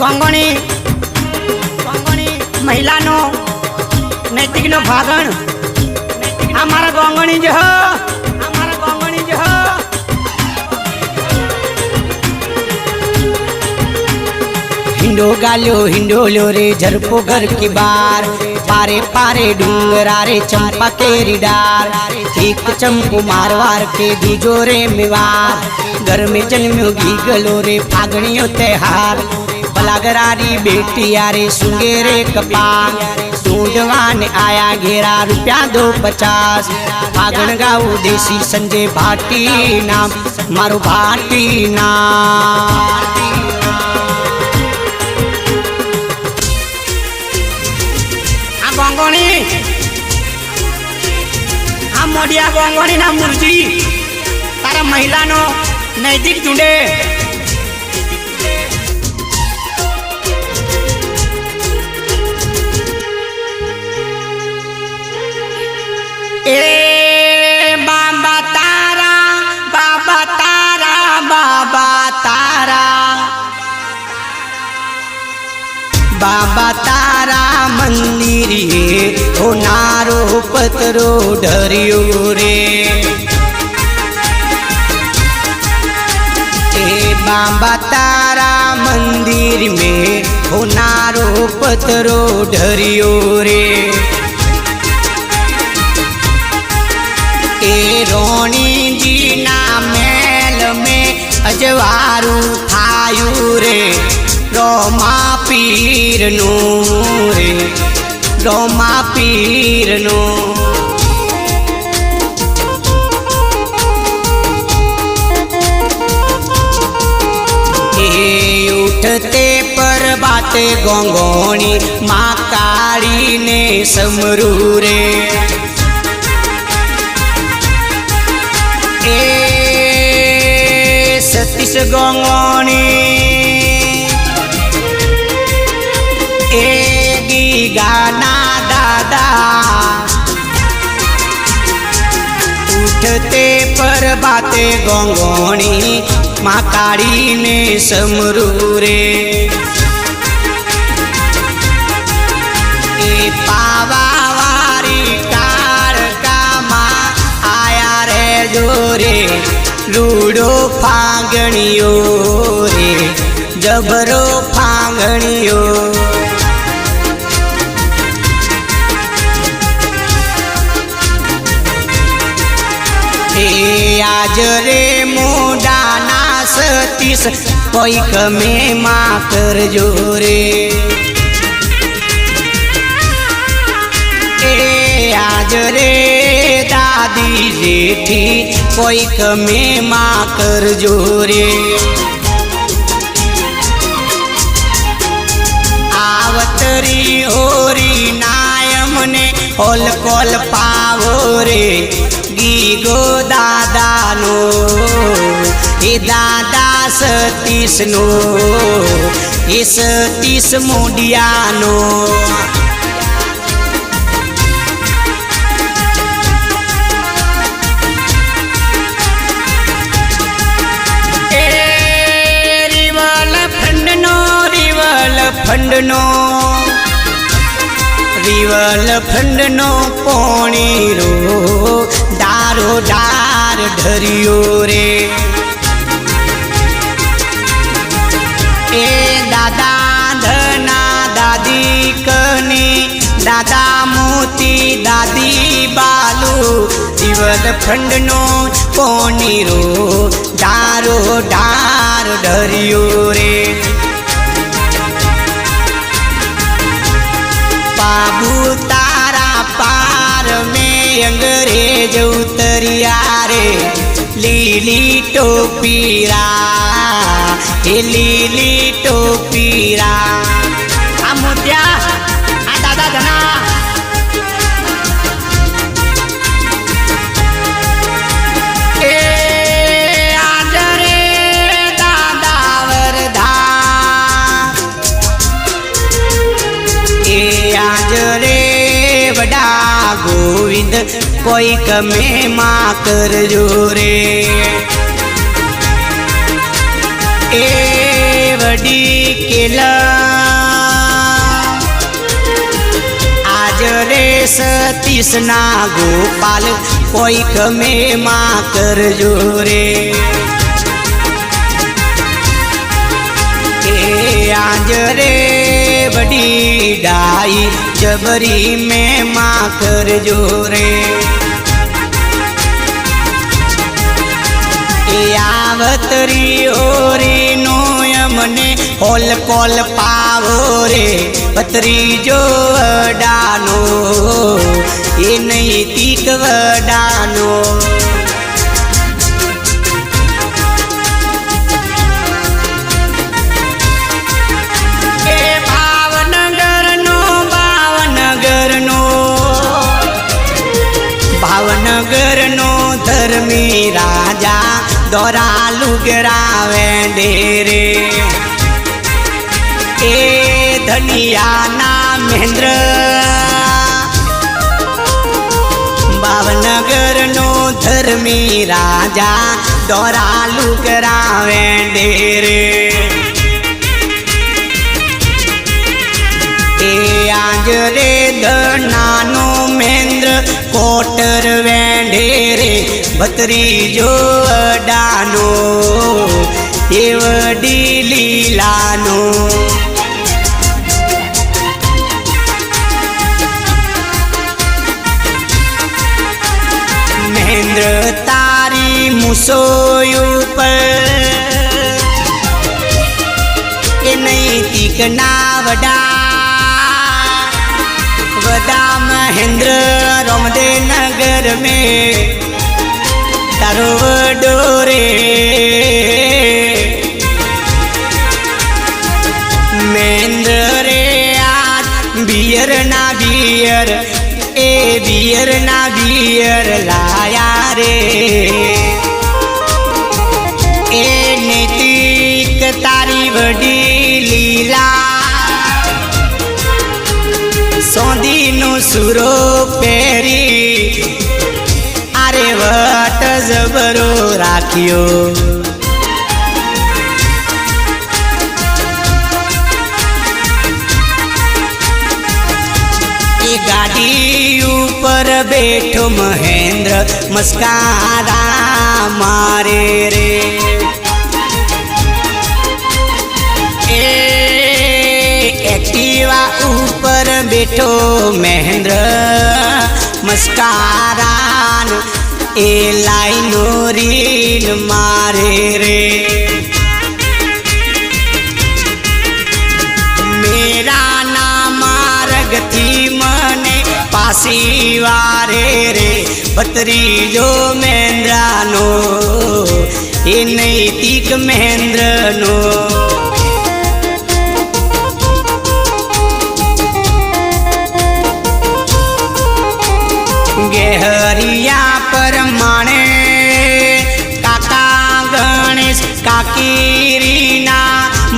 गोंगणी महिला नो नैतिक नो भागण हमारा गोंगणी जो हिंडो लो रे झरपो घर की बार पारे पारे डूंगरा रे चंपा केरी डार ठीक चंपू मारवार के दीजो रे मेवार घर में जन्म्यो घी गलो रे फागणियो त्योहार बलागरारी बेटी यारे सुंगे रे कपाल ढूंढवाने आया घेरा रुपया 250 फागण गाऊ देसी संजय भाटी नाम मारो भाटी नाम गोंगणी आ मोडिया गोंगणी ना मुर्जी तारा महिला नो नैतिक ढूंढे ए बाबा तारा बाबा तारा बाबा तारा बाबा तारा मंदिर हो नारो पतरो ढरियो रे ए बाबा तारा मंदिर में हो नारो पतरो ढरियो रे ए रोणी जी ना मेल में अजवारू थायू रे रोमा पीर नो रे रोमा पीर नो उठते पर बाते गोंगोणी माँ काली ने समरू रे सतीश गोंगोणी गाना दादा उठते पर बाते गोंगोणी माँ काली ने समरू रे ए पावा वारी कारका माँ आया रे जोरे लूडो फागणियो रे जबरो फागणियो आज रे मोडाना सतीश कोईक में माकर जोरे आज रे दादी जेठी कोईक में माकर जोरे आवतरी होरी नायम ने होल कोल पावो रे गो दादा नो ए दादा सतीश नो ए सतीश मोडिया नो ए रिवल फंड नो पोणी रो दारो डार ढरियो रे ए दादा धना दादी कनी दादा मोती दादी बालू दिवल फंड नो पोणी रो दारो डार ढरियो रे बाबू तारा पार में अंग्रेज उतरिया रे लीली टोपीरा ए लीली टोपीरा आ मोतिया आ दादा धना आज रे दादा वरदा आज रे बड़ा गोविंद कोई कमे माँ कर जो रे ए वडी केला आज रे सतीश ना गोपाल कोई कमे माँ कर जो रे आज रे बड़ी डाई जबरी में माँ कर जो रे आवतरी ओरी नो यमने होल कोल पावो रे पतरी जो वडानो ये नैतिक वडानो भावनगर नो धर्मी राजा दोरा लुगरावे डेरे ए धनिया ना महेंद्र भावनगर नो धर्मी राजा दोरा लुगरावे डेरे आज रे नानो महेंद्र कोटर वेंढेरे भतरी जो डानो ये वडी लीलानो महेंद्र तारी मुसोयू पर ये नैतिक ना वडा वदा महेंद्र रोमदे नगर में तारो डोरे महेंद्र रे आज बियर ना बियर ए बियर ना बियर लाया रे ए नैतिक तारी वडी लीला सोंदी नो सुरो पेरी अरे वट जबरो राखियो ये गाड़ी ऊपर बैठो महेंद्र मस्कारा मारे रे एक्टिवा ऊपर बैठो महेंद्र मस्कारान ए लाइनो रील मारे रे मेरा नाम मार्ग थी मने पासी वारे रे बतरी जो महेंद्रानो ये नैतिक महेंद्र नो गेहरिया पर माने काका गणेश काकी रीना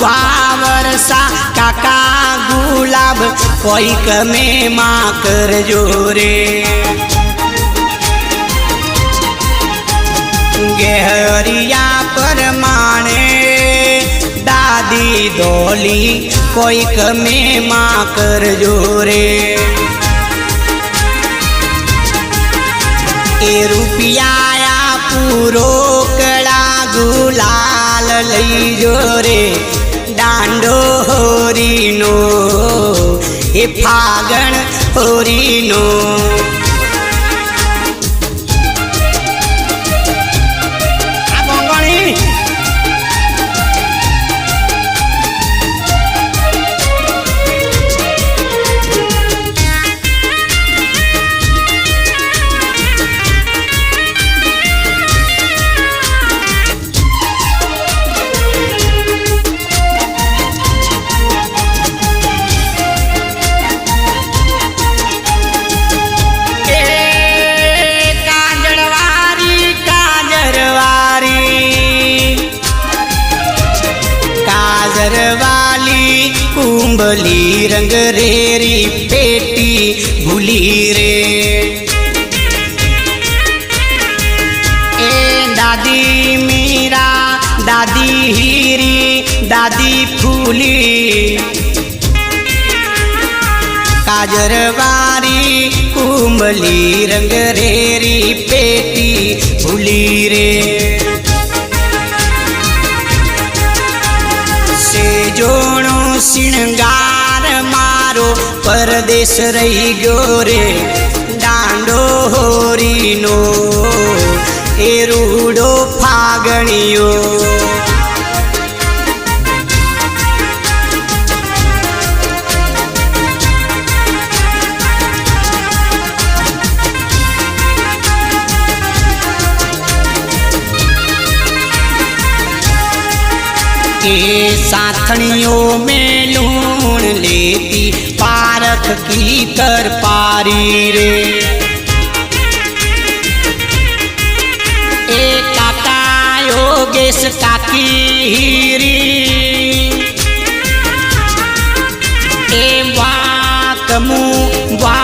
भावरसा काका गुलाब कोई कमे माँ कर जोरे गेहरिया पर माने दादी डोली कोई कमे माँ कर जोरे ए रुपिया पूरो कड़ा गुलाल लई जोरे डांडो होरी नो ए फागण होरी नो कुंबली रंग रेरी पेटी भूली रे ए दादी मीरा दादी हीरी दादी फूली काजरवारी कुमली रंग रेरी पेटी फूली रे से जोणो श्रृंगार मारो परदेश रही गयो रे डांडो होरी नो ए रूडो फागणियो के साथणियों में लूण लेती पारख की कर पारी रे ए काका योगेश काकी हीरी ए वाकमू वा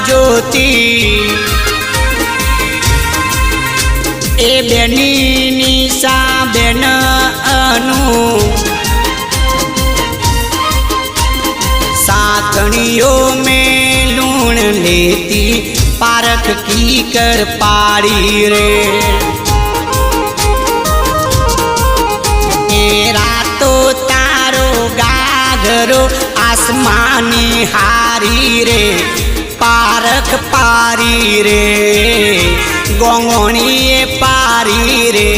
ज्योति ए बेनी निशा बेन अनु साथणियों में लूण लेती पारख की कर पारी रे ए रातो तारो गाघरो आसमानी हारी रे पारख पारी रे गोंगोणी पारी रे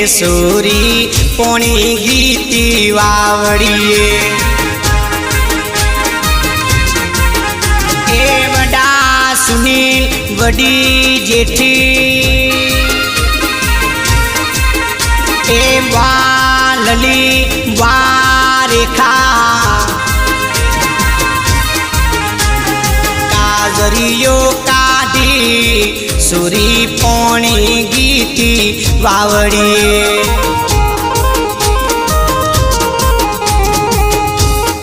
सूरी पोणी गीती वावड़िए ए वडा सुनील वडी जेठी ए वालली वारेखा काजरियो काढ़ी सूरी पोणी गीती वावड़िए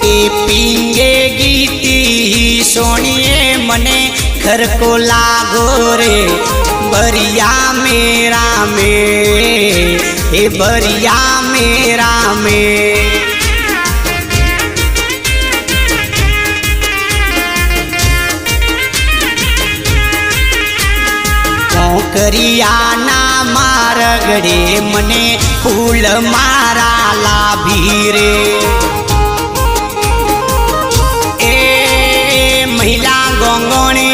ए पींगे गीती सोनिए मने घर को लागो रे बरिया मेरा में ए बरिया मेरा में करिया ना मारगड़े मने फूल मारा लाभी रे ए महिला गोंगोणी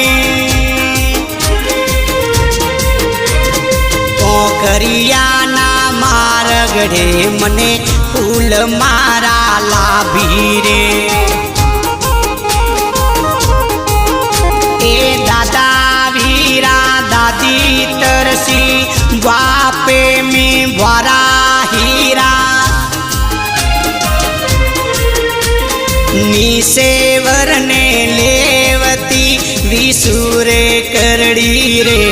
करिया ना मारगड़े मने फूल मारा लाभी रे ए दादा वीरा दादी तरसी बापे में वारा हीरा निसेवर ने लेवती विसुरे करड़ी रे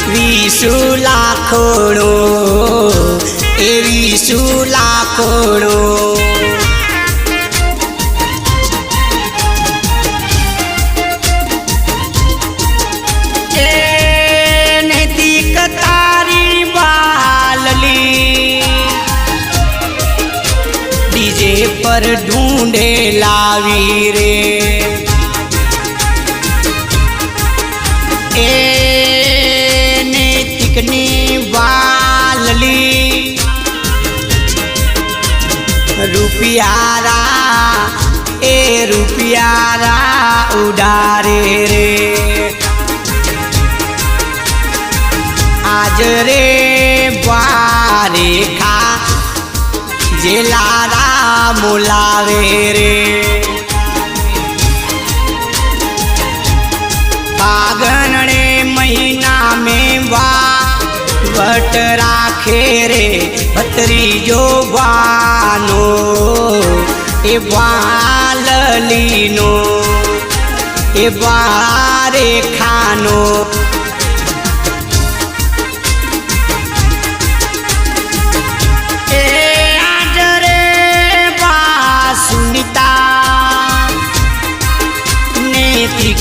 विसु लाखोड़ो ए विसु लाखोड़ो डीजे पर ढूंढे लावी रे ए नैतिकनी वालली रुपियारा ए रुपियारा उडारे रे आज रे बारे खा जेलारा मुलावे रे फागणने महीना में वा वट राखे रे भतरी जो बानो ए वाललीनो ए बारे खानो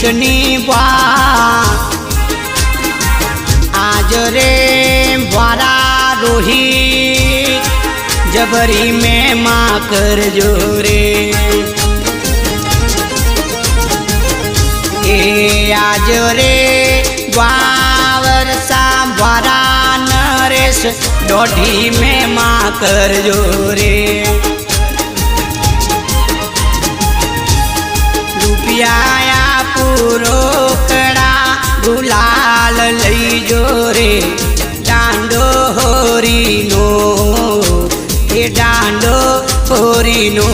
नीकनी बात आज रे वारा रोहित जबरी में माँ कर जोरे ए आज रे वावर सा वारा नरेश डोढ़ी में माँ कर जोरे रुपया पूरो कड़ा गुलाल लई जोरे डांडो होरी नो ये डांडो होरी नो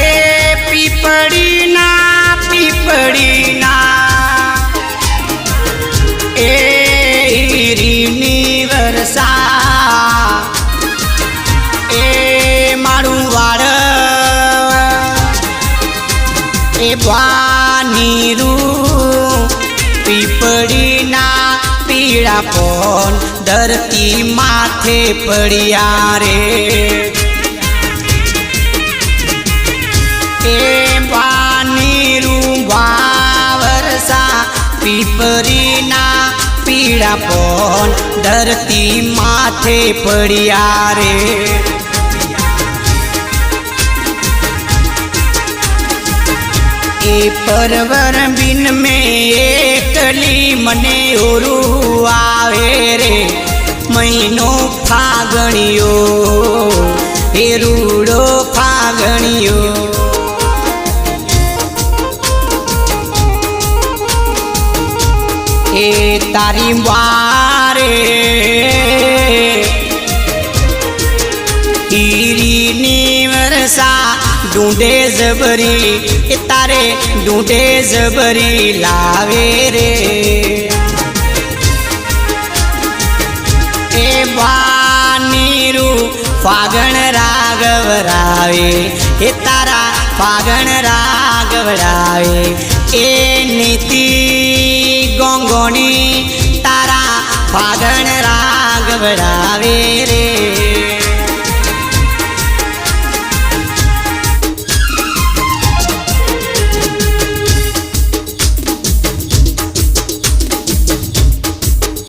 ए पीपड़ी ना ए रीनी वरसा ए मारू वाड़ ए बानीरू पीपड़ी ना पीड़ा पोन धरती माथे पड़िया रे ए बानीरू वावरसा पीपड़ी ना पीड़ा पोन धरती माथे पड़िया रे ए परवर बिन में एकली मने ओरू आवे रे महीनो फागणियो ए रूड़ो फागणियो ए तारी वारे हीरी नीवरसा ढूंढे जबरी ए तारे ढूंढे जबरी लावे रे ए बानीरू फागण रागवरावे ए तारा फागण रागवरावे ए नीति गोंगोणी तारा फागण रागवरावे रे